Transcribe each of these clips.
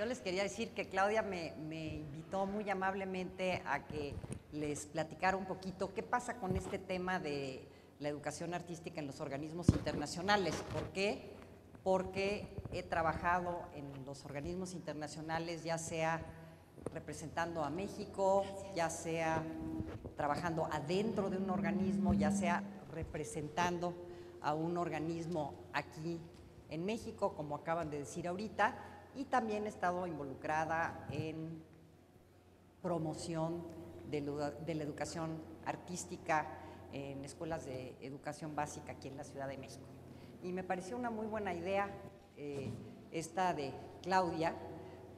Yo les quería decir que Claudia me invitó muy amablemente a que les platicara un poquito qué pasa con este tema de la educación artística en los organismos internacionales. ¿Por qué? Porque he trabajado en los organismos internacionales, ya sea representando a México, ya sea trabajando adentro de un organismo, ya sea representando a un organismo aquí en México, como acaban de decir ahorita, y también he estado involucrada en promoción de la educación artística en escuelas de educación básica aquí en la Ciudad de México. Y me pareció una muy buena idea esta de Claudia,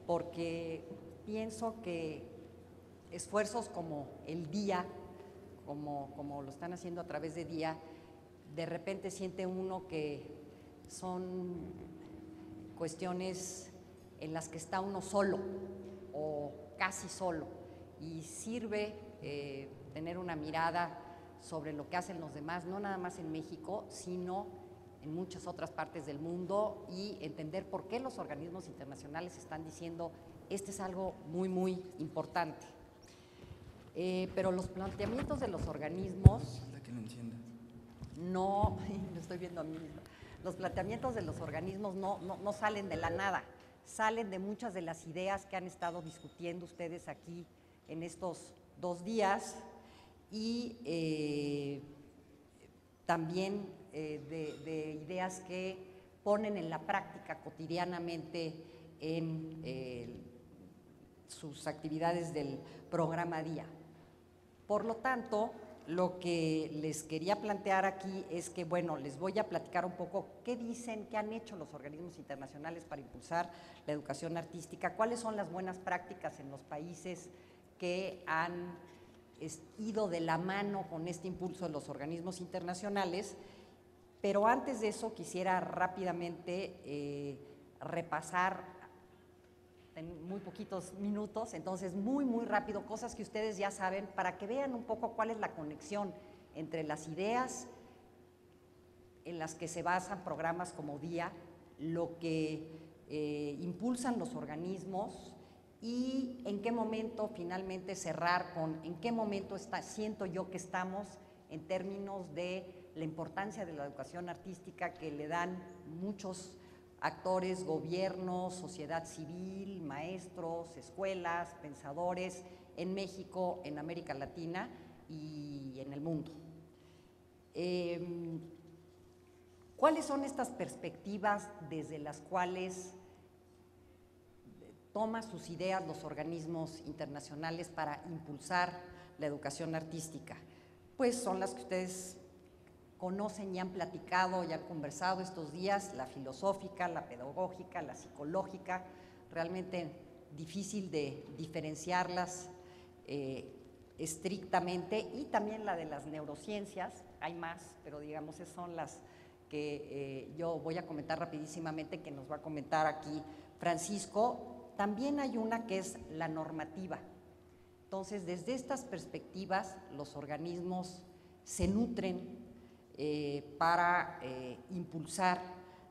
porque pienso que esfuerzos como el día, como lo están haciendo a través de día, de repente siente uno que son cuestiones en las que está uno solo o casi solo, y sirve tener una mirada sobre lo que hacen los demás, no nada más en México, sino en muchas otras partes del mundo, y entender por qué los organismos internacionales están diciendo este es algo muy, muy importante. Pero los planteamientos de los organismos no, lo estoy viendo a mí misma, los planteamientos de los organismos no salen de la nada, salen de muchas de las ideas que han estado discutiendo ustedes aquí en estos 2 días, y también de ideas que ponen en la práctica cotidianamente en sus actividades del programa día. Por lo tanto, lo que les quería plantear aquí es que, bueno, les voy a platicar un poco qué dicen, qué han hecho los organismos internacionales para impulsar la educación artística, cuáles son las buenas prácticas en los países que han ido de la mano con este impulso de los organismos internacionales. Pero antes de eso quisiera rápidamente repasar en muy poquitos minutos, entonces muy rápido, cosas que ustedes ya saben, para que vean un poco cuál es la conexión entre las ideas en las que se basan programas como DIA, lo que impulsan los organismos, y en qué momento finalmente cerrar con en qué momento siento yo que estamos en términos de la importancia de la educación artística que le dan muchos actores, gobiernos, sociedad civil, maestros, escuelas, pensadores en México, en América Latina y en el mundo. ¿Cuáles son estas perspectivas desde las cuales toman sus ideas los organismos internacionales para impulsar la educación artística? Pues son las que ustedes conocen y han platicado y han conversado estos días: la filosófica, la pedagógica, la psicológica, realmente difícil de diferenciarlas estrictamente, y también la de las neurociencias. Hay más, pero digamos esas son las que yo voy a comentar rapidísimamente, que nos va a comentar aquí Francisco. También hay una que es la normativa. Entonces, desde estas perspectivas, los organismos se nutren para impulsar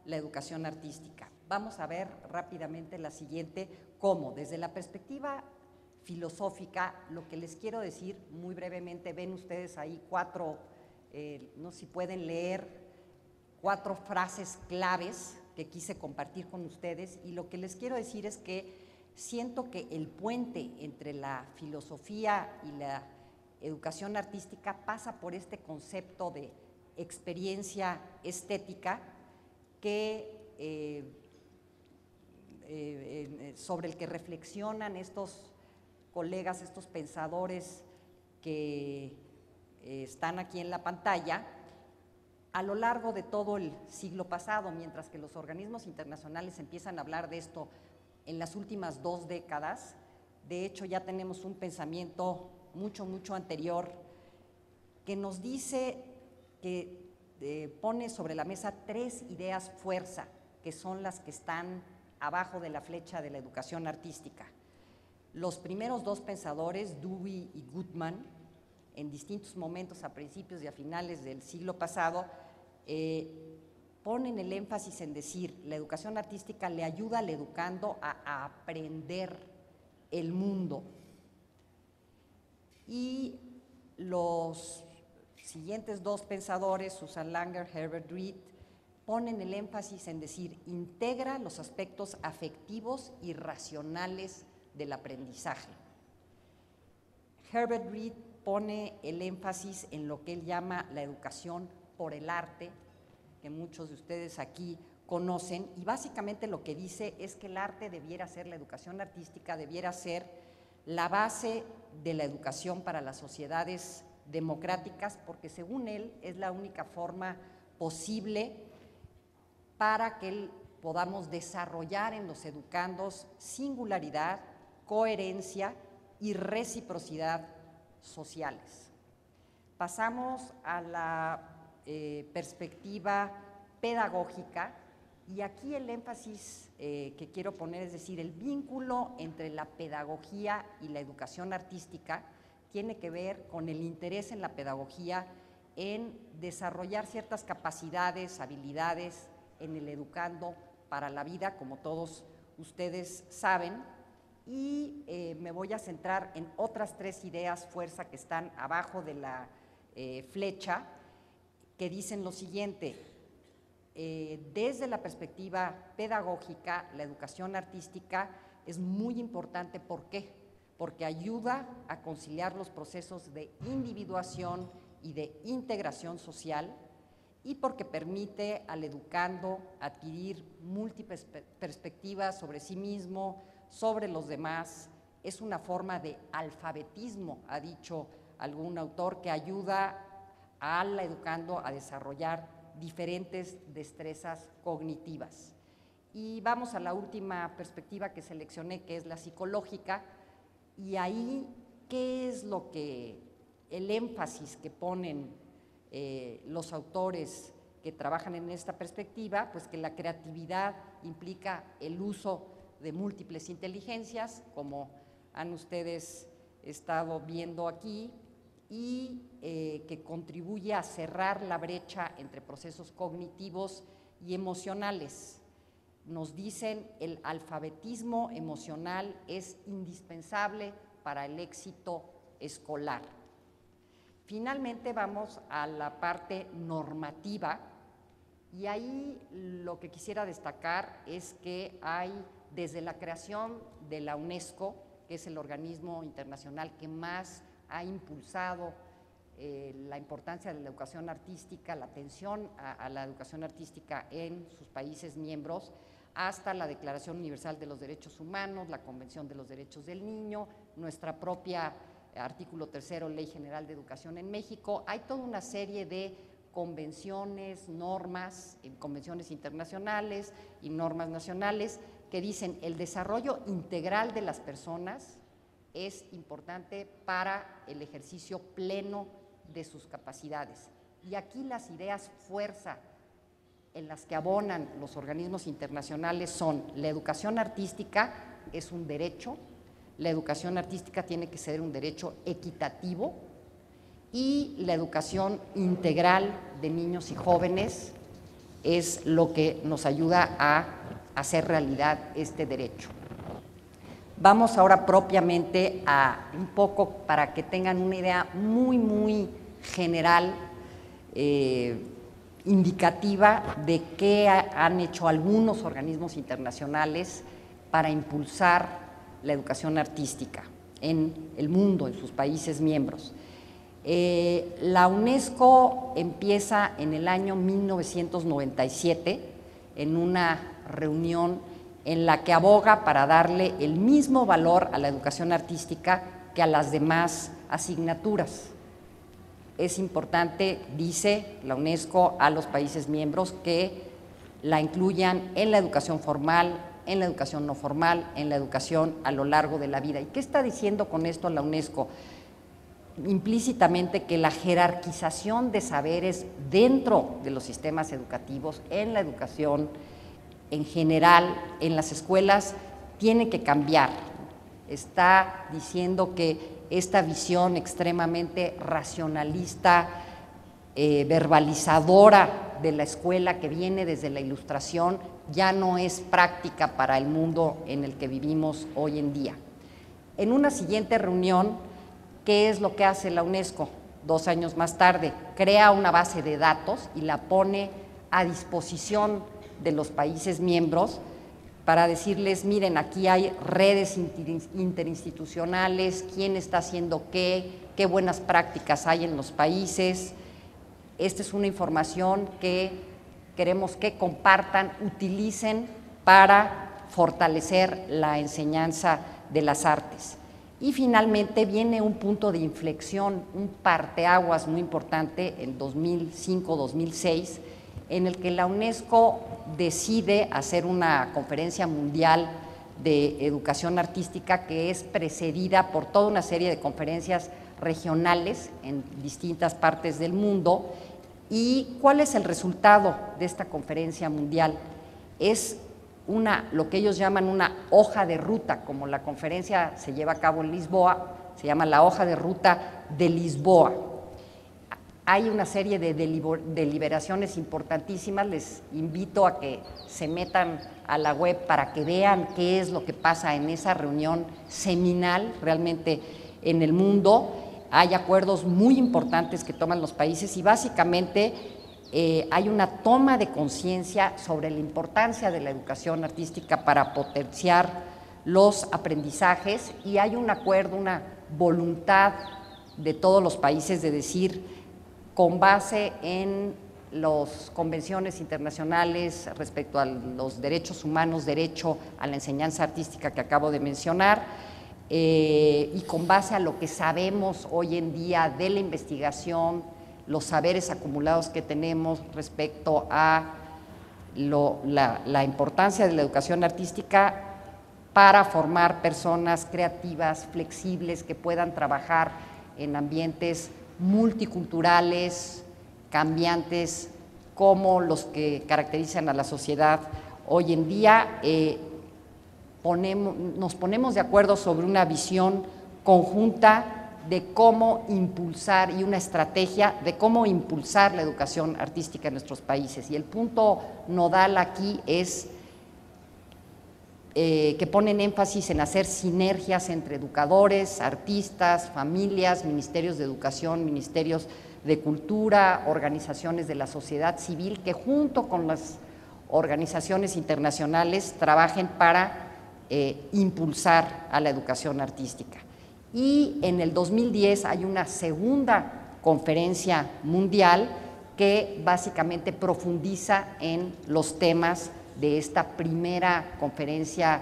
la educación artística. Vamos a ver rápidamente la siguiente, cómo desde la perspectiva filosófica, lo que les quiero decir muy brevemente, ven ustedes ahí 4, no sé si pueden leer, 4 frases claves que quise compartir con ustedes, y lo que les quiero decir es que siento que el puente entre la filosofía y la educación artística pasa por este concepto de experiencia estética que sobre el que reflexionan estos colegas, estos pensadores que están aquí en la pantalla a lo largo de todo el siglo pasado, mientras que los organismos internacionales empiezan a hablar de esto en las últimas 2 décadas. De hecho, ya tenemos un pensamiento mucho anterior que nos dice que pone sobre la mesa 3 ideas fuerza, que son las que están abajo de la flecha de la educación artística. Los primeros 2 pensadores, Dewey y Goodman, en distintos momentos a principios y a finales del siglo pasado, ponen el énfasis en decir, la educación artística le ayuda al educando a aprender el mundo. Y los siguientes dos pensadores, Susan Langer, Herbert Reed, ponen el énfasis en decir, integra los aspectos afectivos y racionales del aprendizaje. Herbert Reed pone el énfasis en lo que él llama la educación por el arte, que muchos de ustedes aquí conocen, y básicamente lo que dice es que el arte debiera ser, la educación artística debiera ser la base de la educación para las sociedades democráticas, porque según él es la única forma posible para que podamos desarrollar en los educandos singularidad, coherencia y reciprocidad sociales. Pasamos a la perspectiva pedagógica, y aquí el énfasis que quiero poner es decir, el vínculo entre la pedagogía y la educación artística tiene que ver con el interés en la pedagogía en desarrollar ciertas capacidades, habilidades en el educando para la vida, como todos ustedes saben, y me voy a centrar en otras tres ideas fuerza que están abajo de la flecha, que dicen lo siguiente: desde la perspectiva pedagógica, la educación artística es muy importante. ¿Por qué? Porque ayuda a conciliar los procesos de individuación y de integración social, y porque permite al educando adquirir múltiples perspectivas sobre sí mismo, sobre los demás. Es una forma de alfabetismo, ha dicho algún autor, que ayuda al educando a desarrollar diferentes destrezas cognitivas. Y vamos a la última perspectiva que seleccioné, que es la psicológica, y ahí, ¿qué es lo que, el énfasis que ponen los autores que trabajan en esta perspectiva? Pues que la creatividad implica el uso de múltiples inteligencias, como han ustedes estado viendo aquí, y que contribuye a cerrar la brecha entre procesos cognitivos y emocionales. Nos dicen, el alfabetismo emocional es indispensable para el éxito escolar. Finalmente vamos a la parte normativa, y ahí lo que quisiera destacar es que hay, desde la creación de la UNESCO, que es el organismo internacional que más ha impulsado la importancia de la educación artística, la atención a la educación artística en sus países miembros, hasta la Declaración Universal de los Derechos Humanos, la Convención de los Derechos del Niño, nuestra propia artículo 3º, Ley General de Educación en México. Hay toda una serie de convenciones, normas, convenciones internacionales y normas nacionales que dicen el desarrollo integral de las personas es importante para el ejercicio pleno de sus capacidades. Y aquí las ideas fuerza en las que abonan los organismos internacionales son: la educación artística es un derecho, la educación artística tiene que ser un derecho equitativo, y la educación integral de niños y jóvenes es lo que nos ayuda a hacer realidad este derecho. Vamos ahora propiamente a un poco, para que tengan una idea muy general, indicativa de qué han hecho algunos organismos internacionales para impulsar la educación artística en el mundo, en sus países miembros. La UNESCO empieza en el año 1997 en una reunión en la que aboga para darle el mismo valor a la educación artística que a las demás asignaturas. Es importante, dice la UNESCO a los países miembros, que la incluyan en la educación formal, en la educación no formal, en la educación a lo largo de la vida. ¿Y qué está diciendo con esto la UNESCO? Implícitamente que la jerarquización de saberes dentro de los sistemas educativos, en la educación en general, en las escuelas, tiene que cambiar. Está diciendo que esta visión extremadamente racionalista, verbalizadora de la escuela, que viene desde la Ilustración, ya no es práctica para el mundo en el que vivimos hoy en día. En una siguiente reunión, ¿qué es lo que hace la UNESCO? 2 años más tarde, crea una base de datos y la pone a disposición de los países miembros para decirles, miren, aquí hay redes interinstitucionales, quién está haciendo qué buenas prácticas hay en los países. Esta es una información que queremos que compartan, utilicen para fortalecer la enseñanza de las artes. Y finalmente viene un punto de inflexión, un parteaguas muy importante, en 2005-2006, en el que la UNESCO decide hacer una conferencia mundial de educación artística que es precedida por toda una serie de conferencias regionales en distintas partes del mundo. ¿Y cuál es el resultado de esta conferencia mundial? Es lo que ellos llaman una hoja de ruta, como la conferencia se lleva a cabo en Lisboa, se llama la hoja de ruta de Lisboa. Hay una serie de deliberaciones importantísimas, les invito a que se metan a la web para que vean qué es lo que pasa en esa reunión seminal realmente en el mundo. Hay acuerdos muy importantes que toman los países y básicamente hay una toma de conciencia sobre la importancia de la educación artística para potenciar los aprendizajes, y hay un acuerdo, una voluntad de todos los países de decir, con base en las convenciones internacionales respecto a los derechos humanos, derecho a la enseñanza artística que acabo de mencionar, y con base a lo que sabemos hoy en día de la investigación, los saberes acumulados que tenemos respecto a la importancia de la educación artística para formar personas creativas, flexibles, que puedan trabajar en ambientes multiculturales, cambiantes, como los que caracterizan a la sociedad hoy en día. Nos ponemos de acuerdo sobre una visión conjunta de cómo impulsar y una estrategia de cómo impulsar la educación artística en nuestros países. Y el punto nodal aquí es que ponen énfasis en hacer sinergias entre educadores, artistas, familias, ministerios de educación, ministerios de cultura, organizaciones de la sociedad civil, que junto con las organizaciones internacionales trabajen para impulsar a la educación artística. Y en el 2010 hay una segunda conferencia mundial que básicamente profundiza en los temas de esta primera conferencia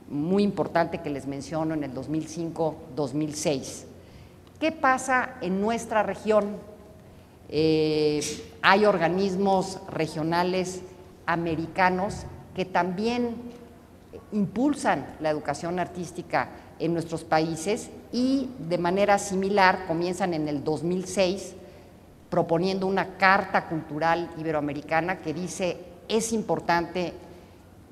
muy importante que les menciono en el 2005-2006. ¿Qué pasa en nuestra región? Hay organismos regionales americanos que también impulsan la educación artística en nuestros países y de manera similar comienzan en el 2006 proponiendo una Carta Cultural Iberoamericana que dice es importante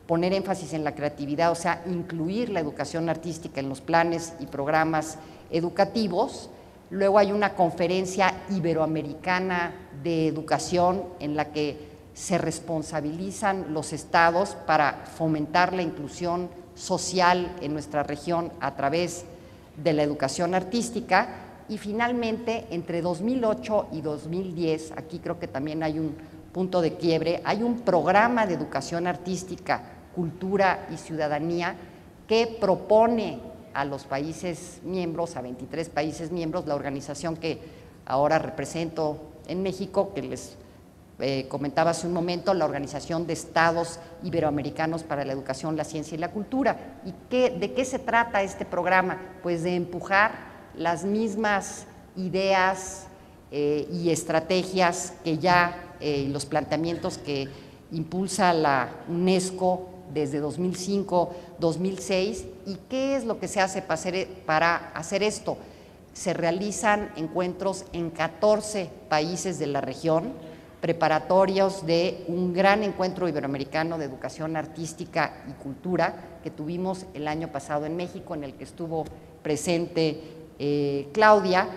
poner énfasis en la creatividad, o sea, incluir la educación artística en los planes y programas educativos. Luego hay una Conferencia Iberoamericana de Educación en la que se responsabilizan los estados para fomentar la inclusión social en nuestra región a través de la educación artística. Y finalmente, entre 2008 y 2010, aquí creo que también hay un punto de quiebre, hay un programa de educación artística, cultura y ciudadanía que propone a los países miembros, a 23 países miembros, la organización que ahora represento en México, que les comentaba hace un momento, la Organización de Estados Iberoamericanos para la Educación, la Ciencia y la Cultura. ¿Y de qué se trata este programa? Pues de empujar las mismas ideas y estrategias que ya, los planteamientos que impulsa la UNESCO desde 2005-2006. ¿Y qué es lo que se hace para hacer esto? Se realizan encuentros en 14 países de la región, preparatorios de un gran encuentro iberoamericano de educación artística y cultura que tuvimos el año pasado en México, en el que estuvo presente Claudia,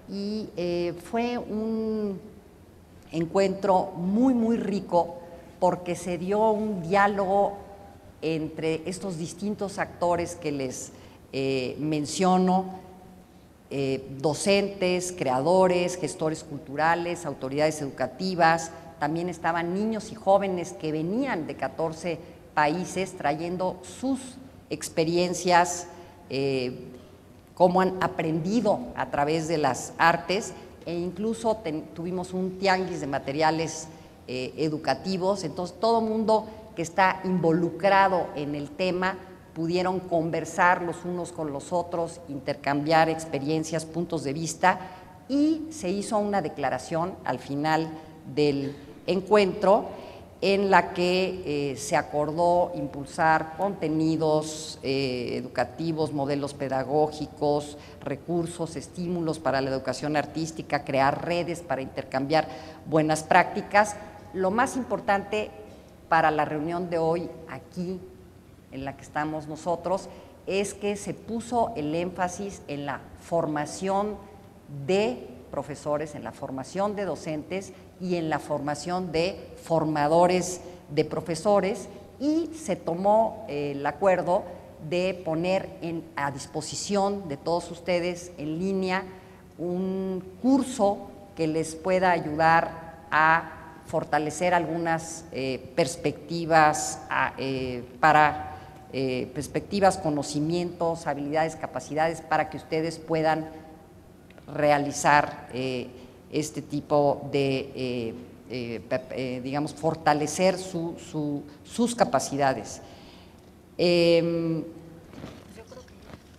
y fue un encuentro muy rico porque se dio un diálogo entre estos distintos actores que les menciono, docentes, creadores, gestores culturales, autoridades educativas. También estaban niños y jóvenes que venían de 14 países trayendo sus experiencias, cómo han aprendido a través de las artes, e incluso tuvimos un tianguis de materiales educativos. Entonces todo mundo que está involucrado en el tema pudieron conversar los unos con los otros, intercambiar experiencias, puntos de vista, y se hizo una declaración al final del encuentro en la que se acordó impulsar contenidos educativos, modelos pedagógicos, recursos, estímulos para la educación artística, crear redes para intercambiar buenas prácticas. Lo más importante para la reunión de hoy aquí, en la que estamos nosotros, es que se puso el énfasis en la formación de profesores, en la formación de docentes y en la formación de formadores de profesores, y se tomó el acuerdo de poner a disposición de todos ustedes en línea un curso que les pueda ayudar a fortalecer algunas perspectivas perspectivas, conocimientos, habilidades, capacidades para que ustedes puedan realizar este tipo de, digamos, fortalecer sus capacidades.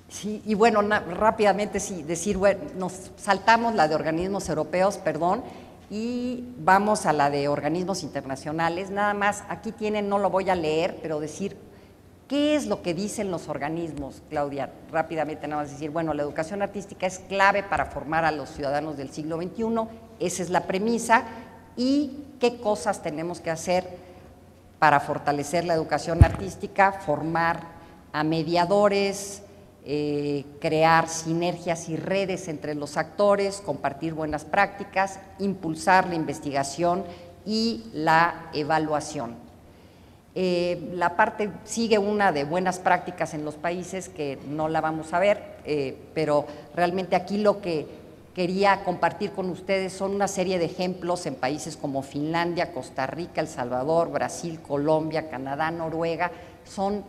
Sí, y bueno, rápidamente sí, decir, bueno, nos saltamos la de organismos europeos, perdón, y vamos a la de organismos internacionales. Nada más, aquí tienen, no lo voy a leer, pero decir qué es lo que dicen los organismos, Claudia, rápidamente nada más decir, bueno, la educación artística es clave para formar a los ciudadanos del siglo XXI, esa es la premisa, y qué cosas tenemos que hacer para fortalecer la educación artística: formar a mediadores, crear sinergias y redes entre los actores, compartir buenas prácticas, impulsar la investigación y la evaluación. La parte sigue una de buenas prácticas en los países, que no la vamos a ver, pero realmente aquí lo que quería compartir con ustedes son una serie de ejemplos en países como Finlandia, Costa Rica, El Salvador, Brasil, Colombia, Canadá, Noruega. Son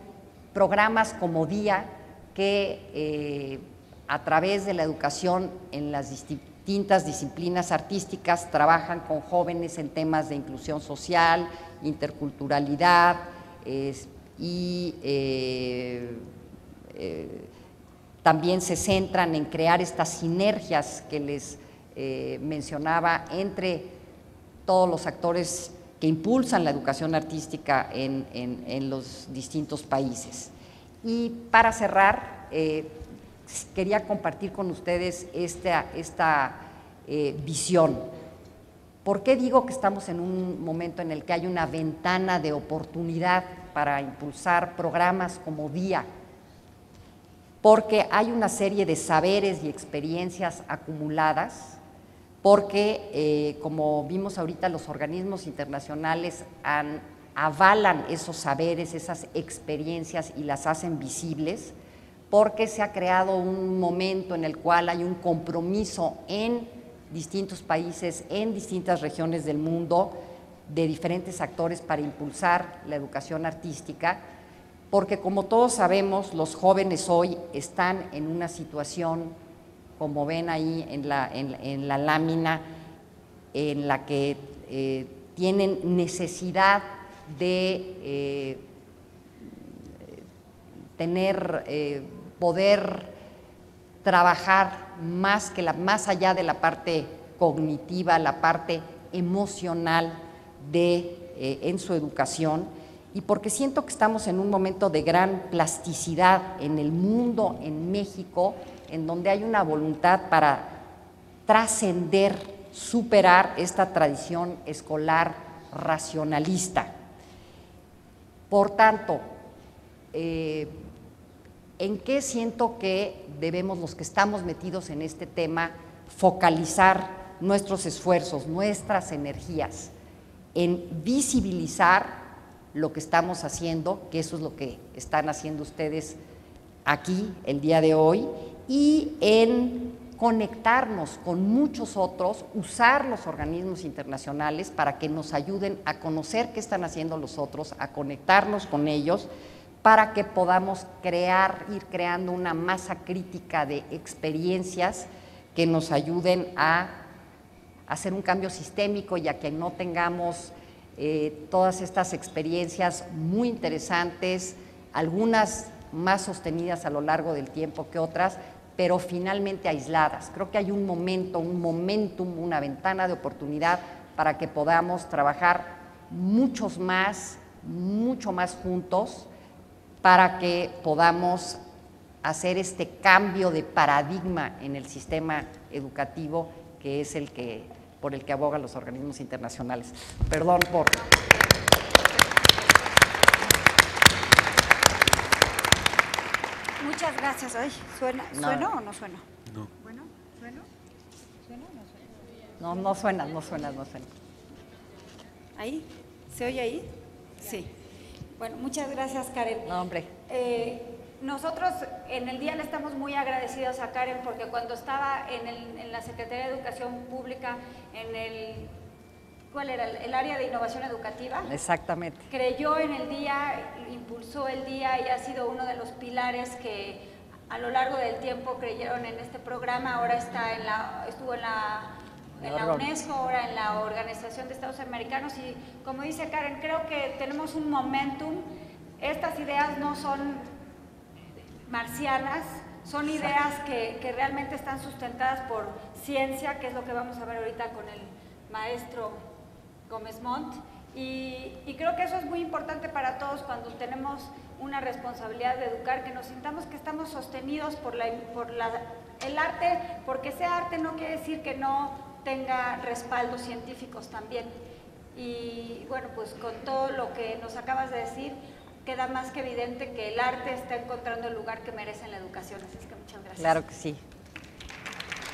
programas como DIA que a través de la educación en las distintas disciplinas artísticas trabajan con jóvenes en temas de inclusión social, interculturalidad, y también se centran en crear estas sinergias que les mencionaba entre todos los actores que impulsan la educación artística en los distintos países. Y para cerrar, quería compartir con ustedes esta visión. ¿Por qué digo que estamos en un momento en el que hay una ventana de oportunidad para impulsar programas como DIA? Porque hay una serie de saberes y experiencias acumuladas, porque como vimos ahorita, los organismos internacionales avalan esos saberes, esas experiencias, y las hacen visibles, porque se ha creado un momento en el cual hay un compromiso en distintos países, en distintas regiones del mundo, de diferentes actores para impulsar la educación artística, porque como todos sabemos, los jóvenes hoy están en una situación, como ven ahí en la lámina, en la que tienen necesidad de poder trabajar más allá de la parte cognitiva, la parte emocional en su educación, y porque siento que estamos en un momento de gran plasticidad en el mundo, en México, en donde hay una voluntad para trascender, superar esta tradición escolar racionalista. Por tanto, ¿en qué siento que debemos, los que estamos metidos en este tema, focalizar nuestros esfuerzos, nuestras energías en visibilizar lo que estamos haciendo, que eso es lo que están haciendo ustedes aquí el día de hoy, y en conectarnos con muchos otros, usar los organismos internacionales para que nos ayuden a conocer qué están haciendo los otros, a conectarnos con ellos, para que podamos ir creando una masa crítica de experiencias que nos ayuden a hacer un cambio sistémico, y a que no tengamos todas estas experiencias muy interesantes, algunas más sostenidas a lo largo del tiempo que otras, pero finalmente aisladas. Creo que hay un momento, un momentum, una ventana de oportunidad para que podamos trabajar mucho más juntos, para que podamos hacer este cambio de paradigma en el sistema educativo, que es por el que abogan los organismos internacionales. Perdón por... Muchas gracias. Ay, ¿suena o no suena? No. Bueno, ¿suena? ¿Suena o no suena? No suena. ¿Ahí? ¿Se oye ahí? Sí. Bueno, muchas gracias, Karen. No, hombre. Nosotros en el día le estamos muy agradecidos a Karen, porque cuando estaba en la Secretaría de Educación Pública, ¿cuál era? El área de innovación educativa. Exactamente. Creyó en el día, impulsó el día y ha sido uno de los pilares que a lo largo del tiempo creyeron en este programa. Ahora estuvo en la UNESCO, ahora en la Organización de Estados Americanos, y como dice Karen, creo que tenemos un momentum. Estas ideas no son marcianas, son ideas que realmente están sustentadas por ciencia, que es lo que vamos a ver ahorita con el maestro Gómez Montt, y creo que eso es muy importante para todos cuando tenemos una responsabilidad de educar, que nos sintamos que estamos sostenidos por el arte, porque sea arte no quiere decir que no tenga respaldos científicos también. Y bueno, pues con todo lo que nos acabas de decir, queda más que evidente que el arte está encontrando el lugar que merece en la educación, así es que muchas gracias. Claro que sí.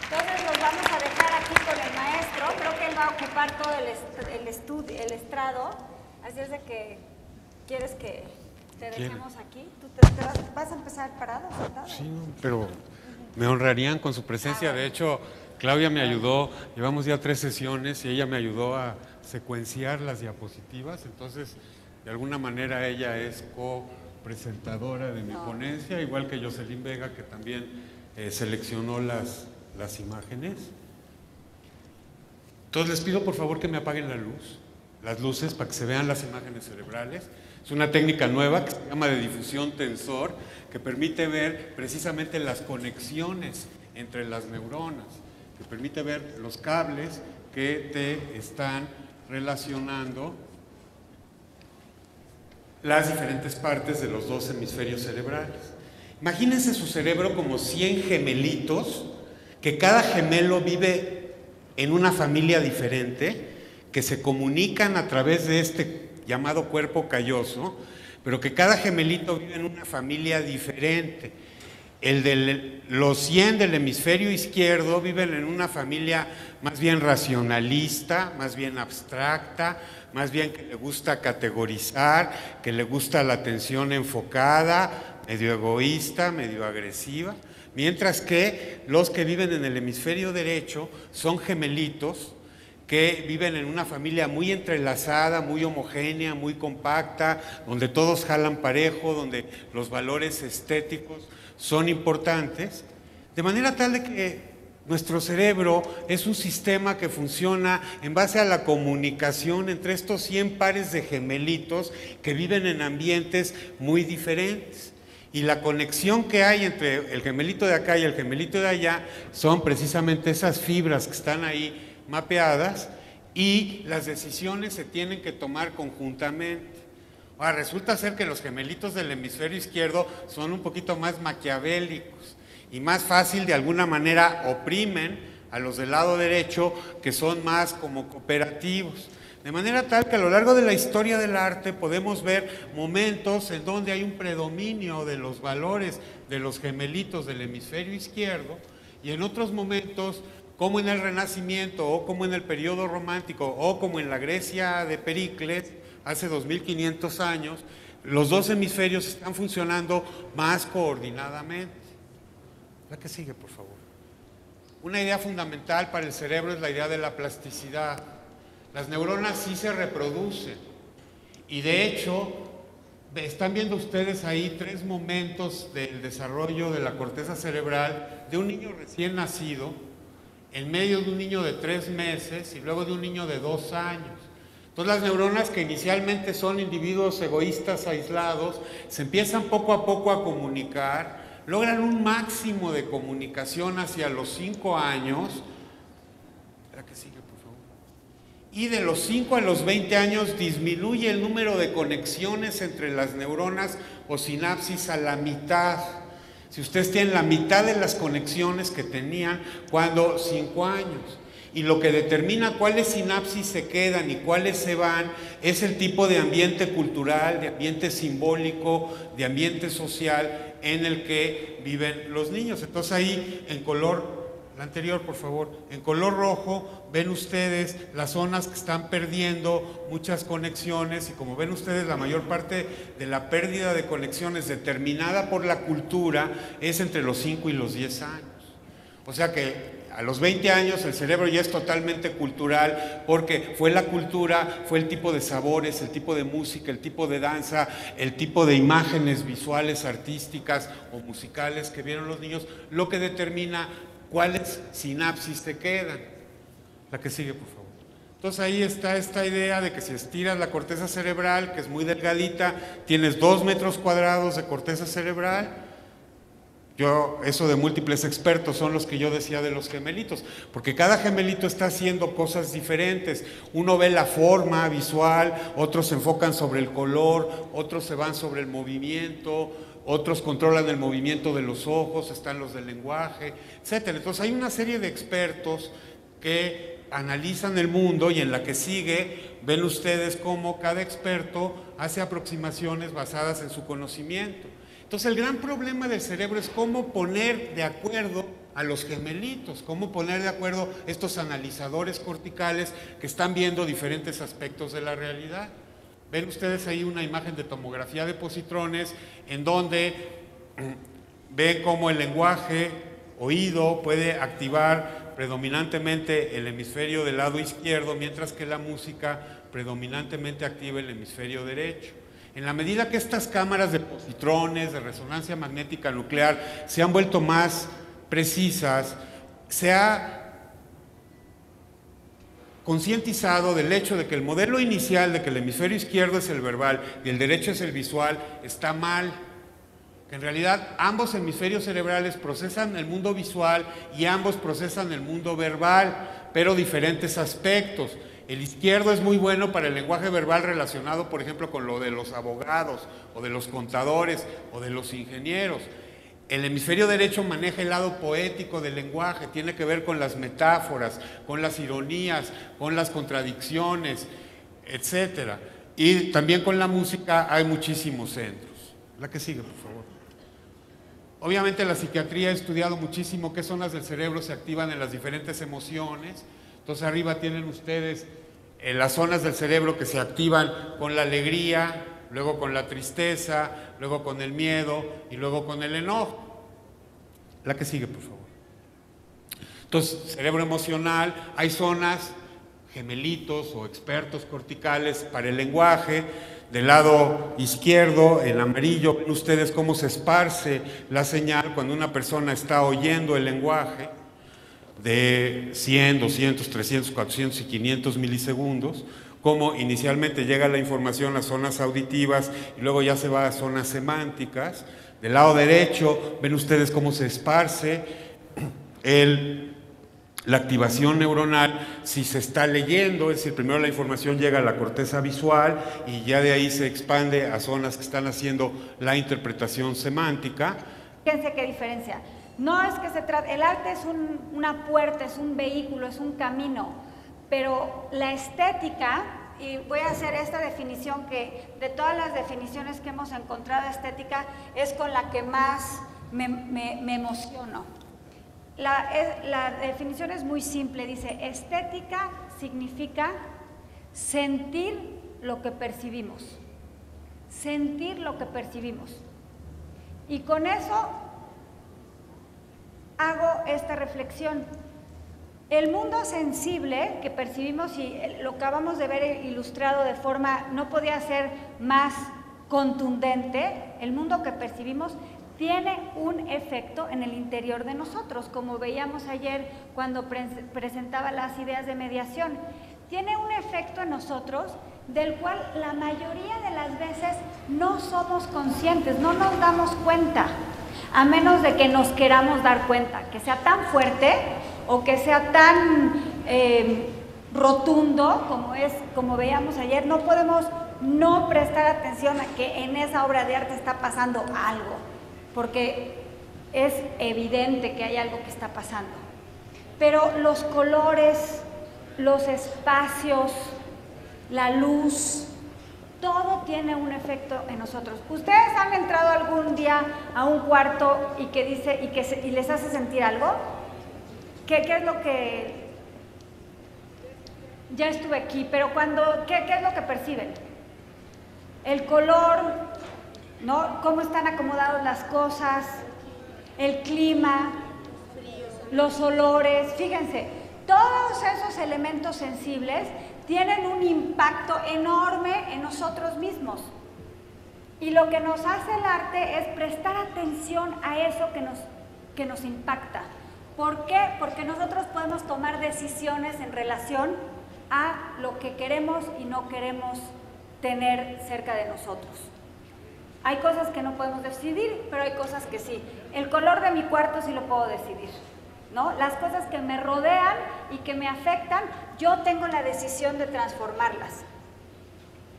Entonces los vamos a dejar aquí con el maestro. Creo que él va a ocupar todo el estrado, así es de que quieres que te dejemos aquí. ¿Tú vas a empezar parado, sentado? Sí, pero me honrarían con su presencia. De hecho, Claudia me ayudó, llevamos ya 3 sesiones y ella me ayudó a secuenciar las diapositivas, entonces de alguna manera ella es co-presentadora de mi ponencia, igual que Jocelyn Vega, que también seleccionó las imágenes. Entonces les pido por favor que me apaguen las luces para que se vean las imágenes cerebrales. Es una técnica nueva que se llama de difusión tensor, que permite ver precisamente las conexiones entre las neuronas, que permite ver los cables que te están relacionando las diferentes partes de los 2 hemisferios cerebrales. Imagínense su cerebro como 100 gemelitos, que cada gemelo vive en una familia diferente, que se comunican a través de este llamado cuerpo calloso, pero que cada gemelito vive en una familia diferente. Los 100 del hemisferio izquierdo viven en una familia más bien racionalista, más bien abstracta, más bien que le gusta categorizar, que le gusta la atención enfocada, medio egoísta, medio agresiva, mientras que los que viven en el hemisferio derecho son gemelitos que viven en una familia muy entrelazada, muy homogénea, muy compacta, donde todos jalan parejo, donde los valores estéticos son importantes, de manera tal de que nuestro cerebro es un sistema que funciona en base a la comunicación entre estos 100 pares de gemelitos que viven en ambientes muy diferentes. Y la conexión que hay entre el gemelito de acá y el gemelito de allá son precisamente esas fibras que están ahí mapeadas, y las decisiones se tienen que tomar conjuntamente. Ahora, resulta ser que los gemelitos del hemisferio izquierdo son un poquito más maquiavélicos y más fácil, de alguna manera oprimen a los del lado derecho, que son más como cooperativos. De manera tal que a lo largo de la historia del arte podemos ver momentos en donde hay un predominio de los valores de los gemelitos del hemisferio izquierdo, y en otros momentos como en el Renacimiento, o como en el periodo romántico, o como en la Grecia de Pericles, hace 2500 años, los dos hemisferios están funcionando más coordinadamente. La que sigue, por favor. Una idea fundamental para el cerebro es la idea de la plasticidad. Las neuronas sí se reproducen, y de hecho, están viendo ustedes ahí 3 momentos del desarrollo de la corteza cerebral de un niño recién nacido, en medio de un niño de 3 meses y luego de un niño de 2 años. Entonces las neuronas, que inicialmente son individuos egoístas aislados, se empiezan poco a poco a comunicar, logran un máximo de comunicación hacia los 5 años. La que sigue, por favor. Y de los 5 a los 20 años disminuye el número de conexiones entre las neuronas o sinapsis a la mitad. Si ustedes tienen la mitad de las conexiones que tenían cuando 5 años. Y lo que determina cuáles sinapsis se quedan y cuáles se van es el tipo de ambiente cultural, de ambiente simbólico, de ambiente social en el que viven los niños. Entonces ahí en color, la anterior por favor, en color rojo ven ustedes las zonas que están perdiendo muchas conexiones, y como ven ustedes, la mayor parte de la pérdida de conexiones determinada por la cultura es entre los 5 y los 10 años. O sea que a los 20 años el cerebro ya es totalmente cultural, porque fue la cultura, fue el tipo de sabores, el tipo de música, el tipo de danza, el tipo de imágenes visuales, artísticas o musicales que vieron los niños, lo que determina cuáles sinapsis te quedan. La que sigue, por favor. Entonces ahí está esta idea de que si estiras la corteza cerebral, que es muy delgadita, tienes 2 metros cuadrados de corteza cerebral. Eso de múltiples expertos son los que yo decía de los gemelitos, porque cada gemelito está haciendo cosas diferentes. Uno ve la forma visual, otros se enfocan sobre el color, otros se van sobre el movimiento, otros controlan el movimiento de los ojos, están los del lenguaje, etc. Entonces hay una serie de expertos que analizan el mundo, y en la que sigue ven ustedes cómo cada experto hace aproximaciones basadas en su conocimiento. Entonces el gran problema del cerebro es cómo poner de acuerdo a los gemelitos, cómo poner de acuerdo estos analizadores corticales que están viendo diferentes aspectos de la realidad. Ven ustedes ahí una imagen de tomografía de positrones en donde ven cómo el lenguaje, oído, puede activar predominantemente el hemisferio del lado izquierdo, mientras que la música predominantemente activa el hemisferio derecho. En la medida que estas cámaras de positrones, de resonancia magnética nuclear, se han vuelto más precisas, se ha concientizado del hecho de que el modelo inicial de que el hemisferio izquierdo es el verbal y el derecho es el visual está mal. Que en realidad ambos hemisferios cerebrales procesan el mundo visual y ambos procesan el mundo verbal, pero diferentes aspectos. El izquierdo es muy bueno para el lenguaje verbal relacionado, por ejemplo, con lo de los abogados, o de los contadores, o de los ingenieros. El hemisferio derecho maneja el lado poético del lenguaje, tiene que ver con las metáforas, con las ironías, con las contradicciones, etc. Y también con la música hay muchísimos centros. La que sigue, por favor. Obviamente la psiquiatría ha estudiado muchísimo qué zonas del cerebro se activan en las diferentes emociones. Entonces arriba tienen ustedes las zonas del cerebro que se activan con la alegría, luego con la tristeza, luego con el miedo y luego con el enojo. La que sigue, por favor. Entonces, cerebro emocional, hay zonas, gemelitos o expertos corticales para el lenguaje. Del lado izquierdo, en amarillo, ven ustedes cómo se esparce la señal cuando una persona está oyendo el lenguaje, de 100, 200, 300, 400 y 500 milisegundos, cómo inicialmente llega la información a zonas auditivas y luego ya se va a zonas semánticas. Del lado derecho ven ustedes cómo se esparce la activación neuronal si se está leyendo, es decir, primero la información llega a la corteza visual y ya de ahí se expande a zonas que están haciendo la interpretación semántica. Fíjense qué diferencia. No es que se trate, el arte es una puerta, es un vehículo, es un camino, pero la estética, y voy a hacer esta definición que de todas las definiciones que hemos encontrado, estética es con la que más me emociono. La definición es muy simple, dice, estética significa sentir lo que percibimos, sentir lo que percibimos. Y con eso hago esta reflexión. El mundo sensible que percibimos, y lo acabamos de ver ilustrado de forma, no podía ser más contundente, el mundo que percibimos tiene un efecto en el interior de nosotros, como veíamos ayer cuando presentaba las ideas de mediación. Tiene un efecto en nosotros del cual la mayoría de las veces no somos conscientes, no nos damos cuenta, a menos de que nos queramos dar cuenta, que sea tan fuerte o que sea tan rotundo como veíamos ayer. No podemos no prestar atención a que en esa obra de arte está pasando algo, porque es evidente que hay algo que está pasando. Pero los colores, los espacios, la luz, todo tiene un efecto en nosotros. ¿Ustedes han entrado algún día a un cuarto y que dice y les hace sentir algo? ¿Qué es lo que...? Ya estuve aquí, pero ¿qué es lo que perciben? El color, ¿no? Cómo están acomodadas las cosas, el clima, los olores. Fíjense, todos esos elementos sensibles tienen un impacto enorme en nosotros mismos. Y lo que nos hace el arte es prestar atención a eso que nos impacta. ¿Por qué? Porque nosotros podemos tomar decisiones en relación a lo que queremos y no queremos tener cerca de nosotros. Hay cosas que no podemos decidir, pero hay cosas que sí. El color de mi cuarto sí lo puedo decidir, ¿no? Las cosas que me rodean y que me afectan, yo tengo la decisión de transformarlas.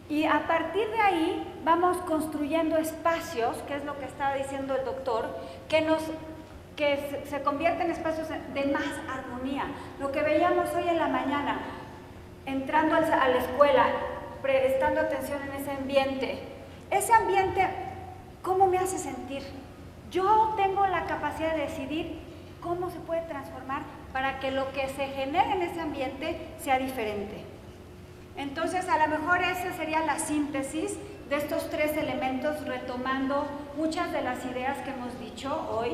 Y a partir de ahí vamos construyendo espacios, que es lo que estaba diciendo el doctor, que se convierten en espacios de más armonía. Lo que veíamos hoy en la mañana, entrando a la escuela, prestando atención en ese ambiente, ¿cómo me hace sentir? Yo tengo la capacidad de decidir cómo se puede transformar para que lo que se genere en ese ambiente sea diferente. Entonces, a lo mejor esa sería la síntesis de estos tres elementos, retomando muchas de las ideas que hemos dicho hoy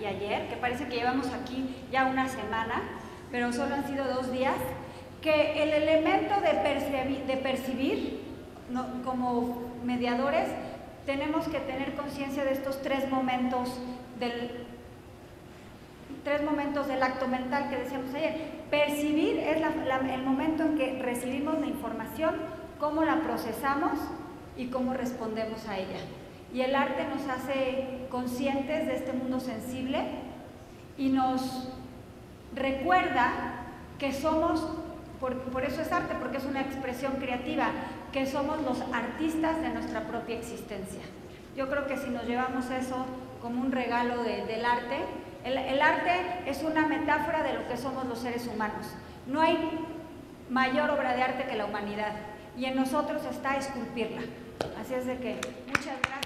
y ayer, que parece que llevamos aquí ya una semana, pero solo han sido 2 días, que el elemento de percibir, ¿no? Como mediadores, tenemos que tener conciencia de estos 3 momentos del acto mental que decíamos ayer. Percibir es el momento en que recibimos la información, cómo la procesamos y cómo respondemos a ella. Y el arte nos hace conscientes de este mundo sensible y nos recuerda que somos, por eso es arte, porque es una expresión creativa, que somos los artistas de nuestra propia existencia. Yo creo que si nos llevamos eso como un regalo del arte, el arte es una metáfora de lo que somos los seres humanos. No hay mayor obra de arte que la humanidad, y en nosotros está esculpirla. Así es de que, muchas gracias.